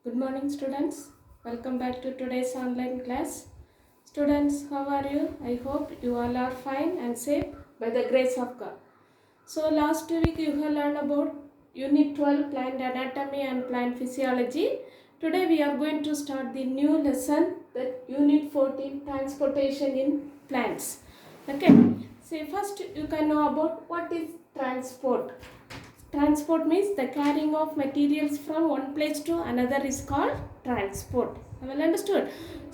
Good morning, students. Welcome back to today's online class. Students, how are you? I hope you all are fine and safe by the grace of God. So, last week you have learned about Unit 12 Plant Anatomy and Plant Physiology. Today we are going to start the new lesson, that Unit 14 Transportation in Plants. Okay. So, first you can know about what is transport. Transport means the carrying of materials from one place to another is called transport. Well understood?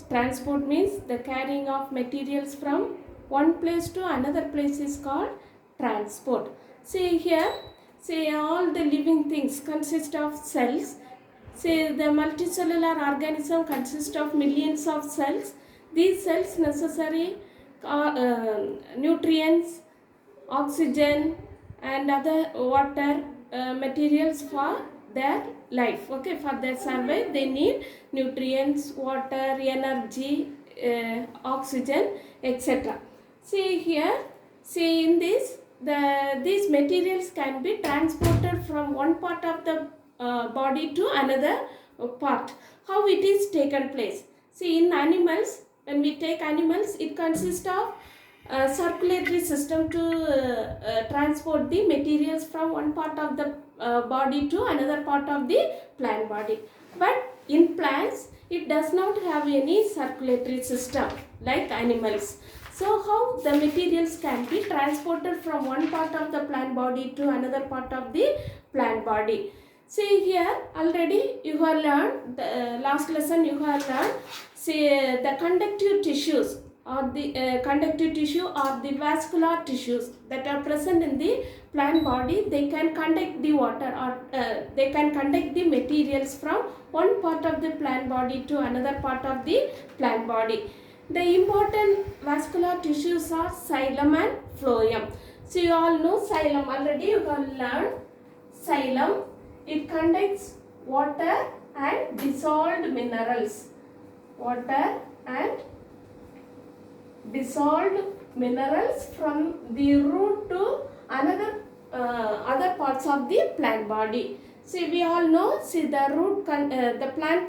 Transport means the carrying of materials from one place to another place is called transport. See here, see all the living things consist of cells. See the multicellular organism consists of millions of cells. These cells necessary nutrients, oxygen and other water materials for their life. Okay, for their survival they need nutrients, water, energy, oxygen, etc. See here, see in this these materials can be transported from one part of the body to another part. How it is taken place? See, in animals, when we take animals, it consists of circulatory system to transport the materials from one part of the body to another part of the plant body. But in plants, it does not have any circulatory system like animals. So how the materials can be transported from one part of the plant body to another part of the plant body? See here, already you have learned, the last lesson you have learned, see the conductive tissues or the conductive tissue or the vascular tissues that are present in the plant body. They can conduct the water or they can conduct the materials from one part of the plant body to another part of the plant body. The important vascular tissues are xylem and phloem. So you all know xylem, already you have learned xylem. It conducts water and dissolved minerals. Water and dissolved minerals from the root to another other parts of the plant body. See, we all know, see the root, the plant,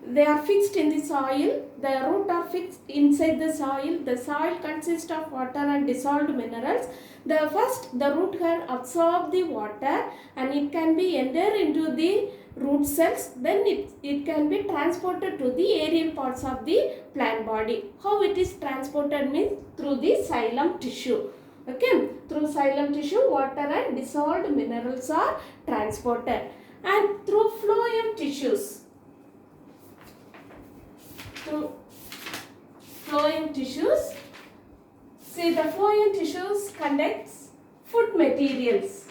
they are fixed in the soil, the root are fixed inside the soil consists of water and dissolved minerals. The root can absorb the water and it can be enter into the root cells, then it can be transported to the aerial parts of the plant body. How it is transported means through the xylem tissue. Okay, through xylem tissue water and dissolved minerals are transported, and through phloem tissues. Through phloem tissues, see the phloem tissues conducts food materials.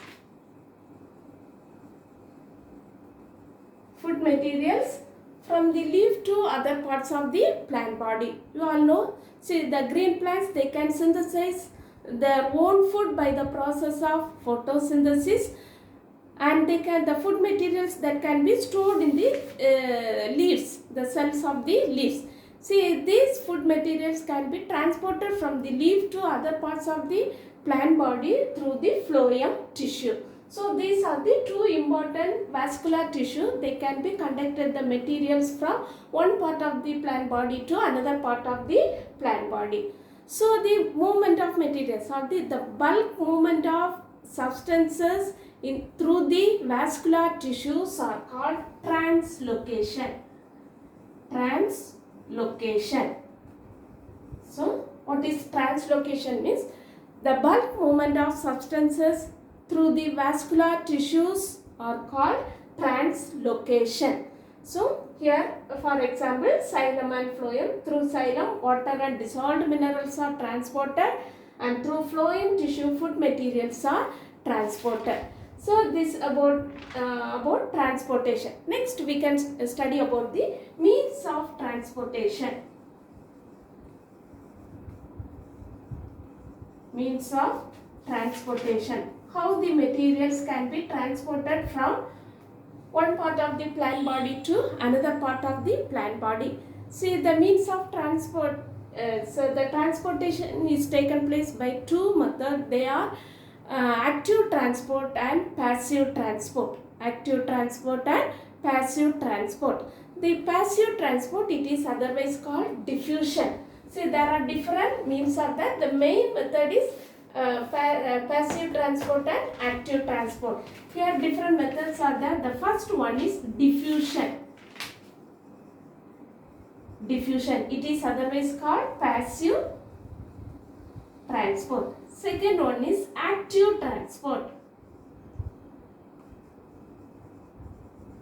Food materials from the leaf to other parts of the plant body. You all know, see the green plants, they can synthesize their own food by the process of photosynthesis, and the food materials that can be stored in the leaves, the cells of the leaves. See, these food materials can be transported from the leaf to other parts of the plant body through the phloem tissue. So these are the two important vascular tissue. They can be conducted the materials from one part of the plant body to another part of the plant body. So the movement of materials or the bulk movement of substances through the vascular tissues are called translocation. Translocation. So what is translocation means? The bulk movement of substances through the vascular tissues are called translocation. So here, for example, xylem and phloem. Through xylem, water and dissolved minerals are transported, and through phloem tissue, food materials are transported. So this about transportation. Next, we can study about the means of transportation. Means of transportation. How the materials can be transported from one part of the plant body to another part of the plant body. See, the means of transport, so the transportation is taken place by two methods. They are active transport and passive transport. Active transport and passive transport. The passive transport, it is otherwise called diffusion. See, there are different means of that. The main method is passive transport and active transport. Here different methods are there. The first one is diffusion. Diffusion, it is otherwise called passive transport. Second one is active transport.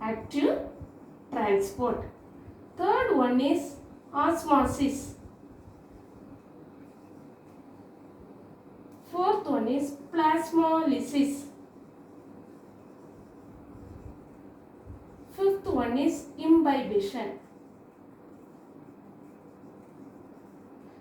Active transport. Third one is osmosis. Fourth one is plasmolysis. Fifth one is imbibition.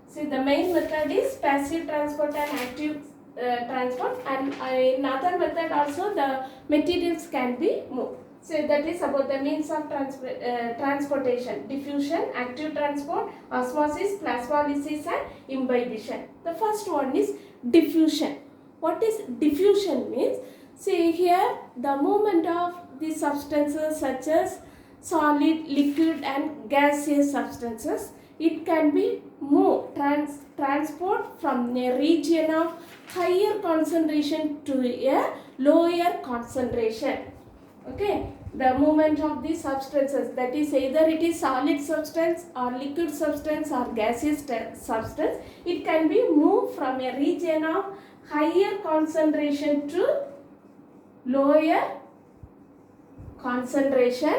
See, the main method is passive transport and active transport, and in other method also the materials can be moved. So that is about the means of transportation: diffusion, active transport, osmosis, plasmolysis and imbibition. The first one is diffusion. What is diffusion means? See here, the movement of the substances such as solid, liquid and gaseous substances, it can be moved, transport from a region of higher concentration to a lower concentration. Okay, the movement of the substances, that is either it is solid substance or liquid substance or gaseous substance, it can be moved from a region of higher concentration to lower concentration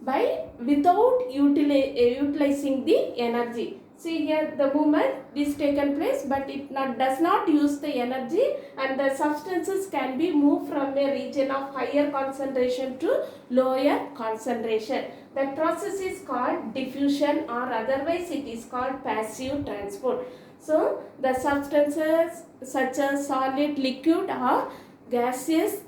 by without utilizing the energy. See here, the movement is taken place, but it does not use the energy, and the substances can be moved from a region of higher concentration to lower concentration. That process is called diffusion, or otherwise it is called passive transport. So the substances such as solid, liquid or gaseous,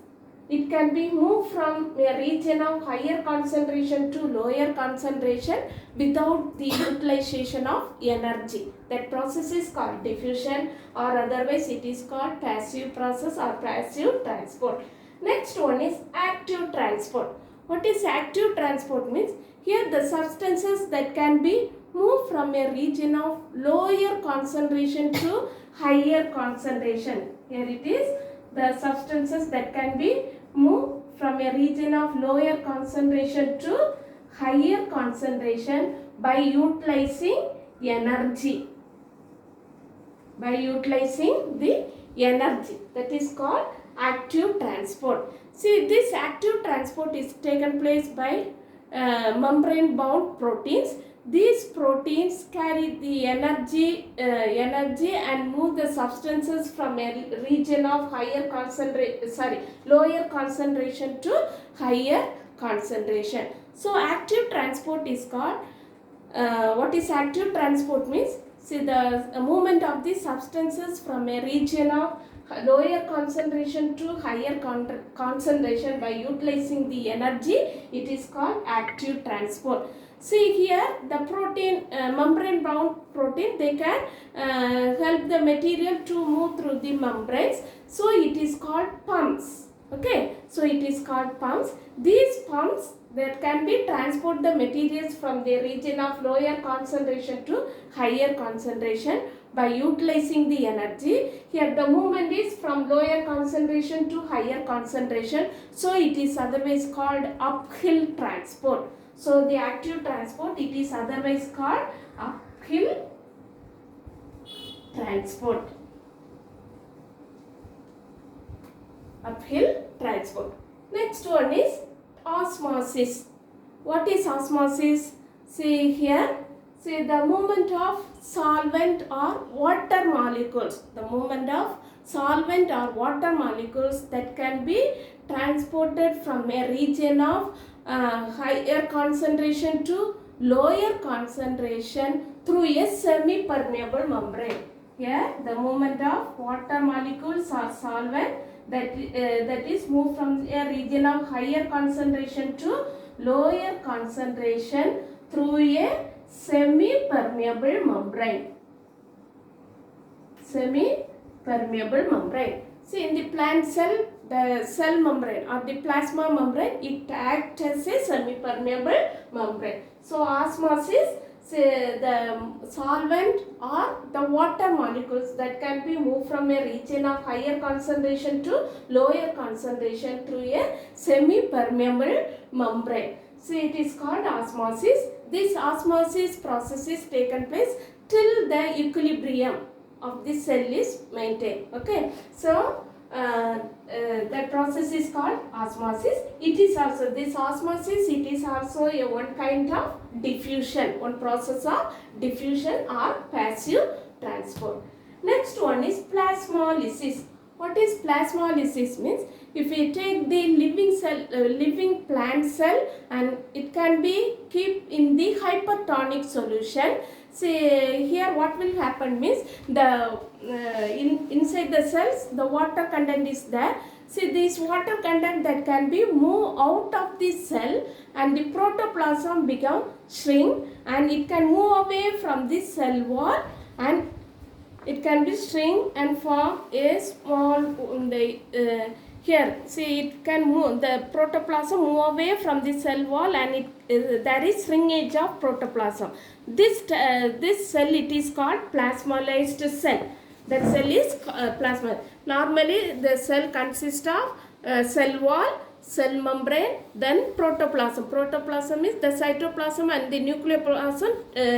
it can be moved from a region of higher concentration to lower concentration without the utilization of energy. That process is called diffusion, or otherwise it is called passive process or passive transport. Next one is active transport. What is active transport means? Here the substances that can be moved from a region of lower concentration to higher concentration. Here it is, the substances that can be moved from a region of lower concentration to higher concentration by utilizing energy. By utilizing the energy. That is called active transport. See, this active transport is taken place by membrane bound proteins. These proteins carry the energy and move the substances from a region of lower concentration to higher concentration. So active transport is called, what is active transport means? See, the movement of the substances from a region of lower concentration to higher concentration by utilizing the energy, it is called active transport. See here, the protein, membrane bound protein, they can help the material to move through the membranes. So it is called pumps. Okay, so it is called pumps. These pumps that can be transport the materials from the region of lower concentration to higher concentration by utilizing the energy. Here the movement is from lower concentration to higher concentration. So it is otherwise called uphill transport. So the active transport, it is otherwise called uphill transport. Uphill transport. Next one is osmosis. What is osmosis? See here, see the movement of solvent or water molecules. The movement of solvent or water molecules that can be transported from a region of higher concentration to lower concentration through a semi-permeable membrane. Here the movement of water molecules or solvent that is moved from a region of higher concentration to lower concentration through a semi-permeable membrane. Semi-permeable membrane. See, in the plant cell, the cell membrane or the plasma membrane, it acts as a semi-permeable membrane. So osmosis, say the solvent or the water molecules that can be moved from a region of higher concentration to lower concentration through a semi-permeable membrane. So it is called osmosis. This osmosis process is taken place till the equilibrium of the cell is maintained. Okay, so that process is called osmosis. It is also, this osmosis, it is also a one kind of diffusion, one process of diffusion or passive transport. Next one is plasmolysis. What is plasmolysis means? If we take the living cell, living plant cell, and it can be keep in the hypertonic solution. Say here what will happen means, the inside the cells the water content is there. See, this water content that can be moved out of the cell and the protoplasm become shrink, and it can move away from the cell wall, and it can be shrink and form a small here. See, it can move, the protoplasm move away from the cell wall, and there is shrinkage of protoplasm. This cell, it is called plasmolysed cell. That cell is plasma. Normally the cell consists of cell wall, cell membrane, then protoplasm. Protoplasm is the cytoplasm and the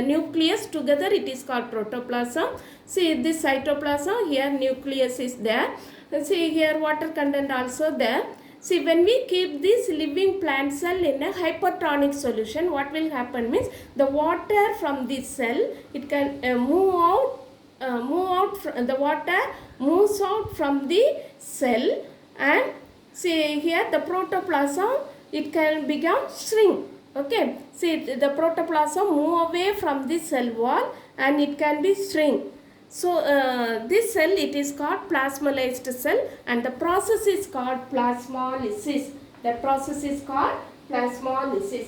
nucleus together, it is called protoplasm. See, this cytoplasm, here nucleus is there. See, here water content also there. See, when we keep this living plant cell in a hypertonic solution, what will happen means, the water from this cell, it can move out the water moves out from the cell, and see here the protoplasm, it can become shrink. Okay, see, the protoplasm move away from the cell wall and it can be shrink. So this cell, it is called plasmolysed cell, and the process is called plasmolysis. The process is called plasmolysis.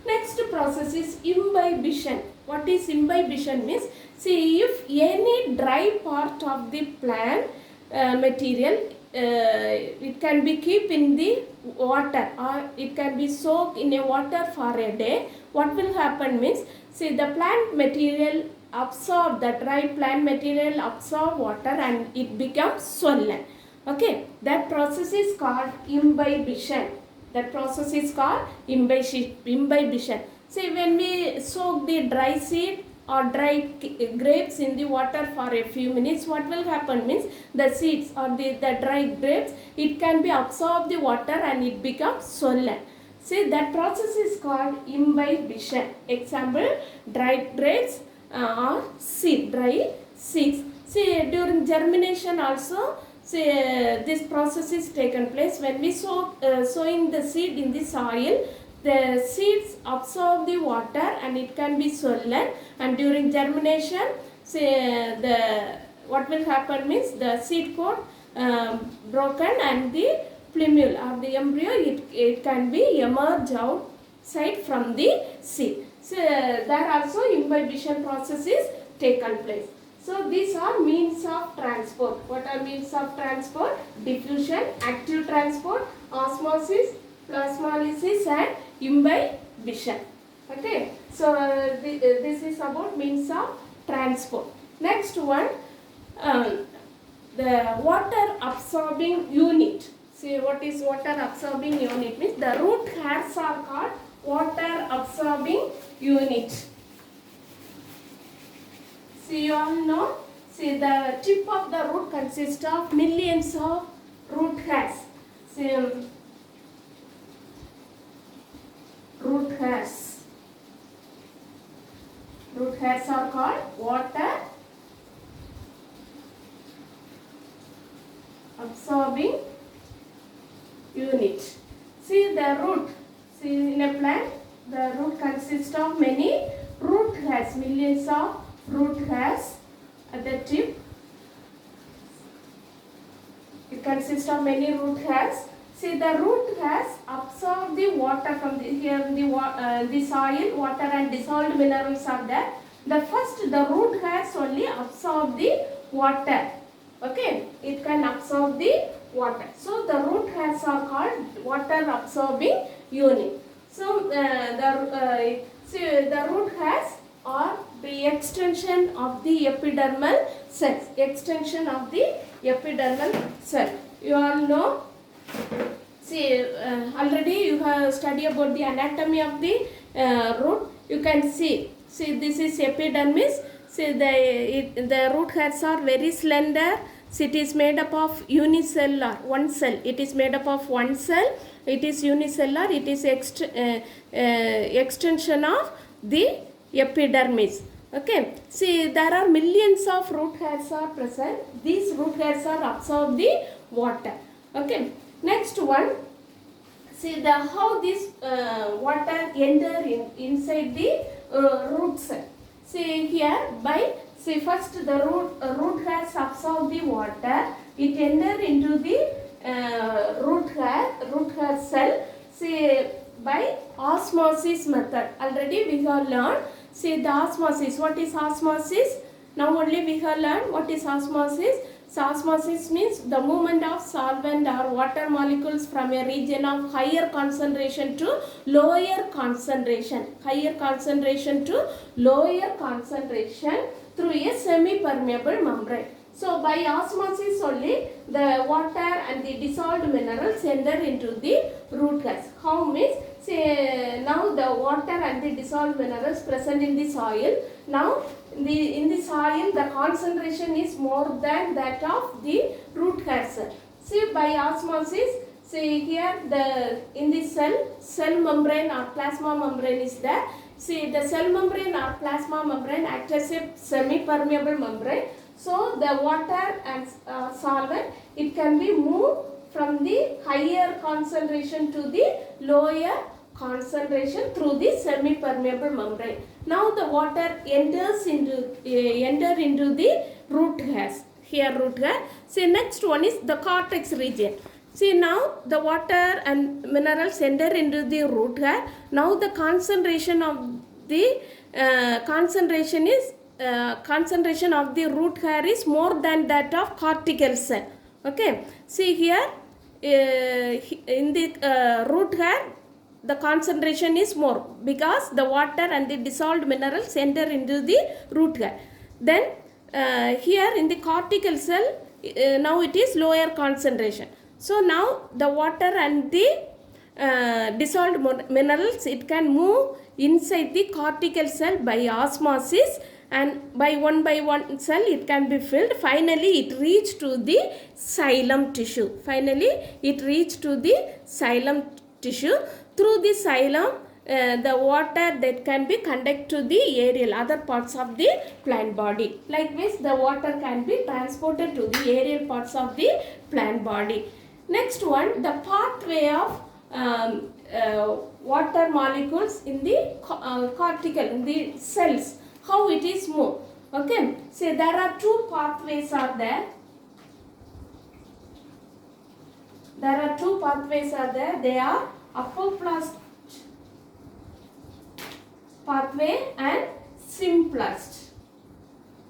Next process is imbibition. What is imbibition means? See, if any dry part of the plant material, it can be kept in the water, or it can be soaked in a water for a day. What will happen means, see, the plant material absorb, the dry plant material absorb water and it becomes swollen. Okay, that process is called imbibition. That process is called imbibition. See, when we soak the dry seed or dry grapes in the water for a few minutes, what will happen means, the seeds or the dry grapes, it can be absorb the water and it becomes swollen. See, that process is called imbibition. Example, dry grapes or seed, dry seeds. See, during germination also, see, this process is taken place. When we sowing the seed in the soil, the seeds absorb the water and it can be swollen, and during germination, say, what will happen means, the seed coat broken and the plumule or the embryo, it can be emerge outside from the seed. So there also imbibition process is taken place. So these are means of transport. What are means of transport? Diffusion, active transport, osmosis, plasmolysis and imbibition. Okay, so this is about means of transport. Next one, the water absorbing unit. See, what is water absorbing unit means? The root hairs are called water absorbing unit. See, you all know. See, the tip of the root consists of millions of root hairs. See, root hairs. Root hairs are called water absorbing unit. See, the root. See, in a plant, the root consists of many root hairs, millions of root hairs at the tip. It consists of many root hairs. See, the root hairs absorb the water from the soil, water and dissolved minerals are there. The root hairs only absorb the water. Okay, it can absorb the water. So the root hairs are called water absorbing unit. So the root hairs are the extension of the epidermal cells. Extension of the epidermal cell. You all know. See, already you have studied about the anatomy of the root. You can see this is epidermis. See, the root hairs are very slender. So it is made up of unicellular, one cell. It is made up of one cell. It is unicellular. It is extension of the epidermis. Okay. See, there are millions of root hairs are present. These root hairs are absorb the water. Okay. Next one. See how this water enter inside the root cell. See here first the root hairs absorb the water. It enter into the root hair cell. See by osmosis method. Already we have learned. See the osmosis. What is osmosis? Now only we have learned what is osmosis. So osmosis means the movement of solvent or water molecules from a region of higher concentration to lower concentration. Higher concentration to lower concentration through a semi-permeable membrane. So by osmosis only the water and the dissolved minerals enter into the root hairs. How means? Say now the water and the dissolved minerals present in the soil. Now in the soil the concentration is more than that of the root hairs. See by osmosis, see here in the cell membrane or plasma membrane is there. See the cell membrane or plasma membrane acts as a semi-permeable membrane. So the water and solvent, it can be moved from the higher concentration to the lower concentration through the semi-permeable membrane. Now the water enter into the root hairs. Here root hair. See next one is the cortex region. See now the water and minerals enter into the root hair. Now the concentration of the concentration of the root hair is more than that of cortical cell. Okay. See here in the root hair the concentration is more because the water and the dissolved minerals enter into the root hair. Then here in the cortical cell now it is lower concentration. So now the water and the dissolved minerals, it can move inside the cortical cell by osmosis, and by one cell it can be filled. Finally it reach to the xylem tissue. Through the xylem the water that can be conducted to the aerial other parts of the plant body. Likewise the water can be transported to the aerial parts of the plant body. Next one, the pathway of water molecules in the cortical, in the cells, how it is moved. Okay, so there are two pathways are there. They are apoplast pathway and symplast.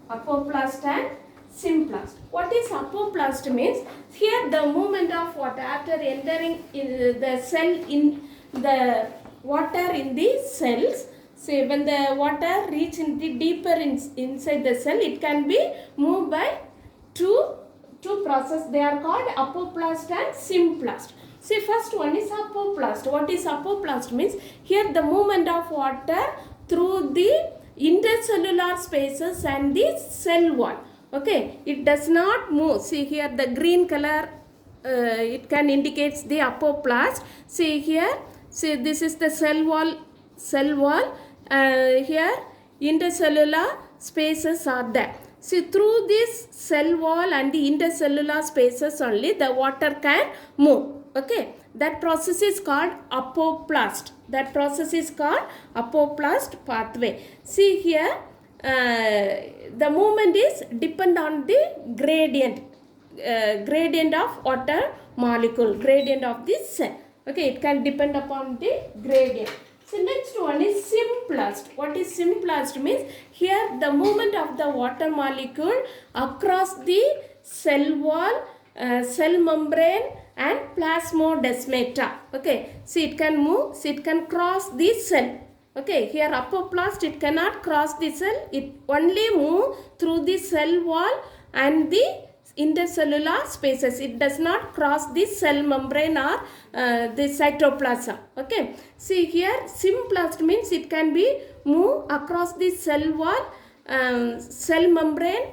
Apoplast and symplast. What is apoplast means? Here the movement of water after entering in the cell, in the water in the cells. Say when the water reach in the deeper inside the cell, it can be moved by two process. They are called apoplast and symplast. See first one is apoplast. What is apoplast means? Here the movement of water through the intercellular spaces and the cell wall. Okay, it does not move. See here the green color, it can indicates the apoplast. See here, see this is the cell wall. Here intercellular spaces are there. See through this cell wall and the intercellular spaces only the water can move. Okay, that process is called apoplast. Apoplast pathway. See here the movement is depend on the gradient of water molecule, gradient of the cell. Okay, it can depend upon the gradient. So next one is symplast. What is symplast means? Here the movement of the water molecule across the cell wall cell membrane and plasmodesmata. Okay, see it can move, see it can cross the cell. Okay, here apoplast it cannot cross the cell, it only move through the cell wall and the intercellular spaces. It does not cross the cell membrane or the cytoplasm. Okay, see here symplast means it can be move across the cell wall, cell membrane,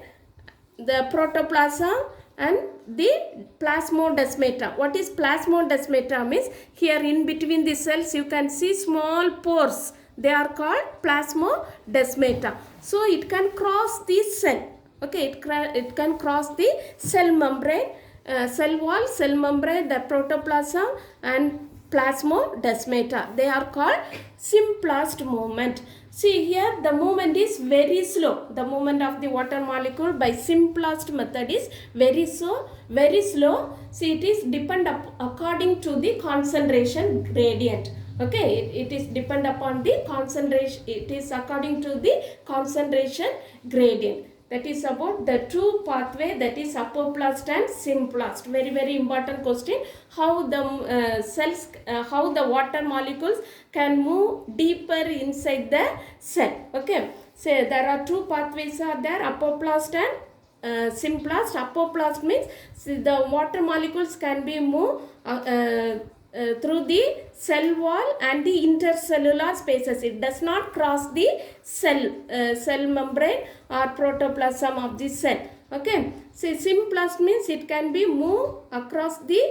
the protoplasm and the plasmodesmata. What is plasmodesmata means? Here in between the cells you can see small pores. They are called plasmodesmata. So it can cross the cell. Okay, it can cross the cell membrane, cell wall, cell membrane, the protoplasm and plasmodesmata. They are called symplast movement. See here the movement is very slow. The movement of the water molecule by symplast method is very slow. See it is depend according to the concentration gradient. Okay, it is depend upon the concentration. It is according to the concentration gradient. That is about the two pathway, that is apoplast and symplast. Very important question. How the cells, how the water molecules can move deeper inside the cell. Okay, so there are two pathways are there, apoplast and symplast. Apoplast means the water molecules can be moved through the cell wall and the intercellular spaces. It does not cross the cell membrane or protoplasm of the cell. Okay, so symplast means it can be moved across the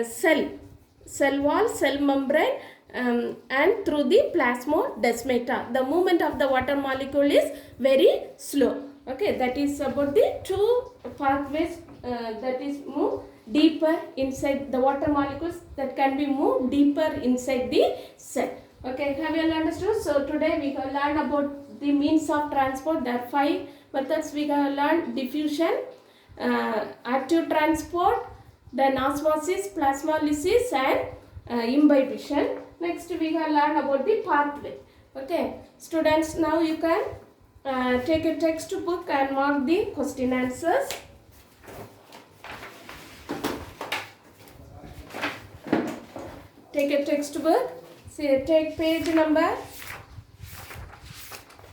cell wall, cell membrane and through the plasmodesmata. The movement of the water molecule is very slow. Okay, that is about the two pathways that is move deeper inside the water molecules that can be moved deeper inside the cell. Okay, have you all understood? So today we have learned about the means of transport. There are 5 methods we have learned: diffusion, active transport, then osmosis, plasmolysis and imbibition. Next we have learned about the pathway. Okay, students, now you can take a textbook and mark the question answers. Take a textbook, say, take page number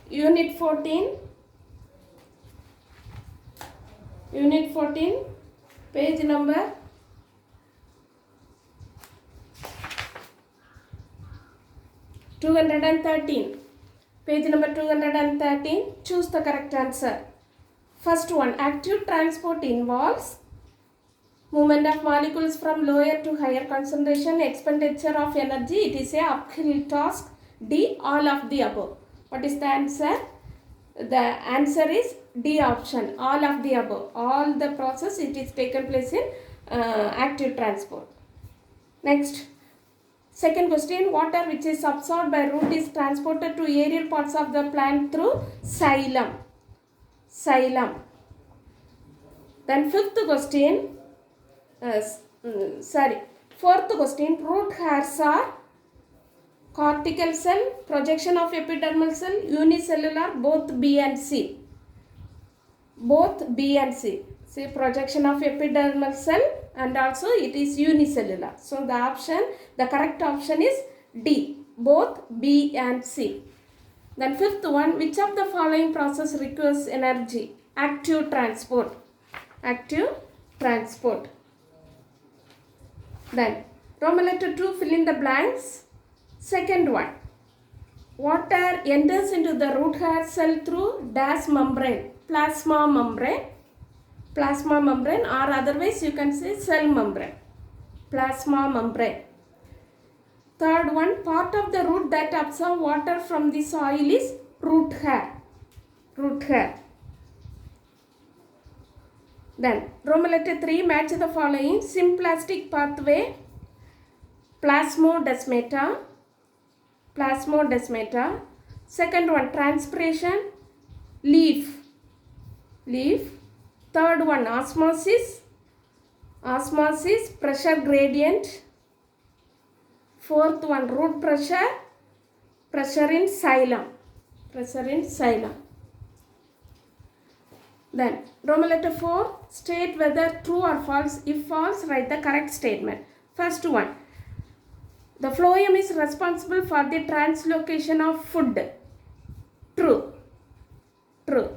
unit 14, page number 213, page number 213. Choose the correct answer. First one, active transport involves movement of molecules from lower to higher concentration, expenditure of energy. It is a uphill task. D, all of the above. What is the answer? The answer is D option, all of the above. All the process it is taken place in active transport. Next, second question, water which is absorbed by root is transported to aerial parts of the plant through xylem. Then fifth question, fourth question, root hairs are cortical cell, projection of epidermal cell, unicellular, both B and C. See, projection of epidermal cell and also it is unicellular. So the correct option is D, both B and C. Then fifth one, which of the following process requires energy? Active transport. Then Roman letter 2, fill in the blanks. Second one, water enters into the root hair cell through dash membrane, plasma membrane, or otherwise you can say cell membrane, plasma membrane. Third one, part of the root that absorb water from the soil is root hair. Then Roman letter 3, match the following: symplastic pathway, plasmodesmata. Second one, transpiration, leaf. Third one, osmosis, pressure gradient. Fourth one, root pressure in xylem. Then Roman letter 4, state whether true or false. If false, write the correct statement. First one, the phloem is responsible for the translocation of food. True. True.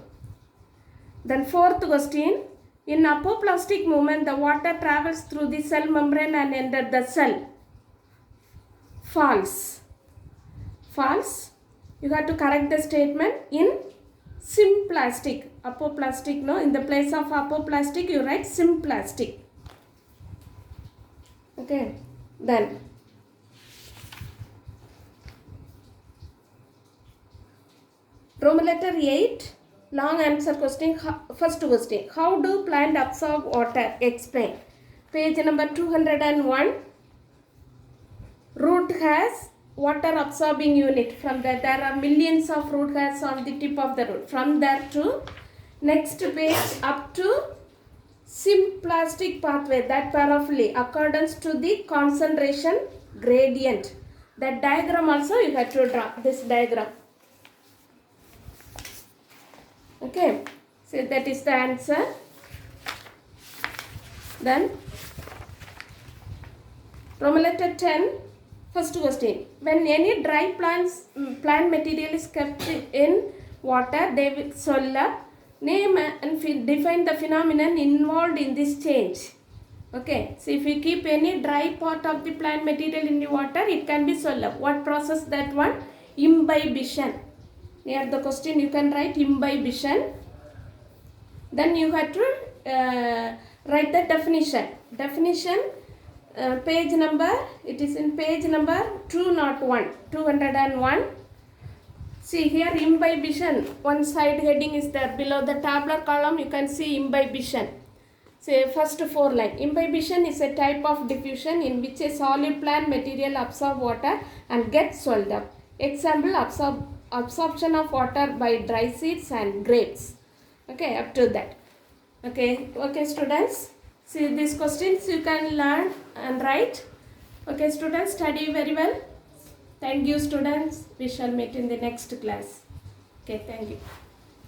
Then fourth question, in apoplastic movement, the water travels through the cell membrane and enter the cell. False. False. You have to correct the statement. In symplastic, apoplastic, no, in the place of apoplastic, you write symplastic. Okay. Then Roman letter 8, long answer question. First question, how do plant absorb water? Explain. Page number 201. Root has water absorbing unit. From there, there are millions of root hairs on the tip of the root. From there to next page up to symplastic pathway, that powerfully accordance to the concentration gradient. That diagram also you have to draw, this diagram. Okay, so that is the answer. Then Roman letter 10, first question, when any dry plant material is kept in water, they will swell up. Name and define the phenomenon involved in this change. Okay, so if you keep any dry part of the plant material in the water, it can be swell up. What process that one? Imbibition. Near the question you can write imbibition. Then you have to write the definition. Definition, page number, it is in page number 201. See here, imbibition, one side heading is there. Below the tabular column you can see imbibition. Say first 4 line. Imbibition is a type of diffusion in which a solid plant material absorbs water and gets swelled up. Example, absorption of water by dry seeds and grapes. Okay, up to that. Okay students, see these questions you can learn and write. Okay students, study very well. Thank you students. We shall meet in the next class. Okay, thank you.